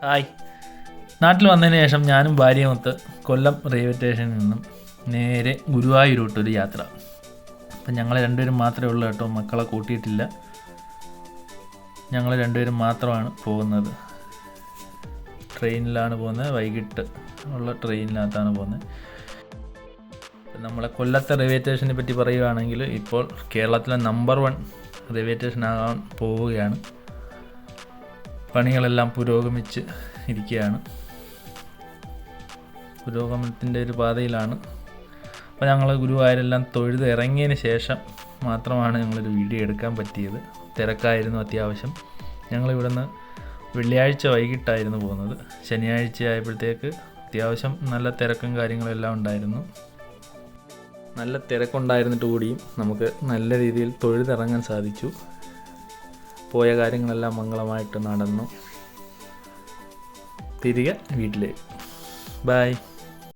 Hi. നാട്ടിൽ വന്നതിന് ശേഷം ഞാനും ഭാര്യയുമൊത്ത് കൊല്ലം റെയിൽവേ സ്റ്റേഷനിൽ നിന്നും നേരെ ഗുരുവായൂരോട്ടൊരു യാത്ര. അപ്പം ഞങ്ങൾ രണ്ടുപേരും മാത്രമേ ഉള്ളൂ കേട്ടോ, മക്കളെ കൂട്ടിയിട്ടില്ല. ഞങ്ങൾ രണ്ടുപേരും മാത്രമാണ് പോകുന്നത്. ട്രെയിനിലാണ് പോകുന്നത്, വൈകിട്ട് ഉള്ള ട്രെയിനിനകത്താണ് പോകുന്നത്. നമ്മളെ കൊല്ലത്തെ റെയിൽവേ സ്റ്റേഷനെ പറ്റി പറയുകയാണെങ്കിൽ ഇപ്പോൾ കേരളത്തിലെ നമ്പർ 1 റെയിൽവേ സ്റ്റേഷനാകാൻ പോവുകയാണ്. പണികളെല്ലാം പുരോഗമിച്ച് ഇരിക്കുകയാണ്, പുരോഗമനത്തിൻ്റെ ഒരു പാതയിലാണ്. അപ്പോൾ ഞങ്ങൾ ഗുരുവായൂരെല്ലാം തൊഴുത് ഇറങ്ങിയതിന് ശേഷം മാത്രമാണ് ഞങ്ങളൊരു വീഡിയോ എടുക്കാൻ പറ്റിയത്. തിരക്കായിരുന്നു അത്യാവശ്യം. ഞങ്ങളിവിടുന്ന് വെള്ളിയാഴ്ച വൈകിട്ടായിരുന്നു പോകുന്നത്. ശനിയാഴ്ച ആയപ്പോഴത്തേക്ക് അത്യാവശ്യം നല്ല തിരക്കും കാര്യങ്ങളെല്ലാം ഉണ്ടായിരുന്നു. നല്ല തിരക്കുണ്ടായിരുന്നിട്ട് കൂടിയും നമുക്ക് നല്ല രീതിയിൽ തൊഴുതിറങ്ങാൻ സാധിച്ചു. പോയ കാര്യങ്ങളെല്ലാം മംഗളമായിട്ട് നടന്നു. തിരികെ വീട്ടിലേക്ക്. ബൈ.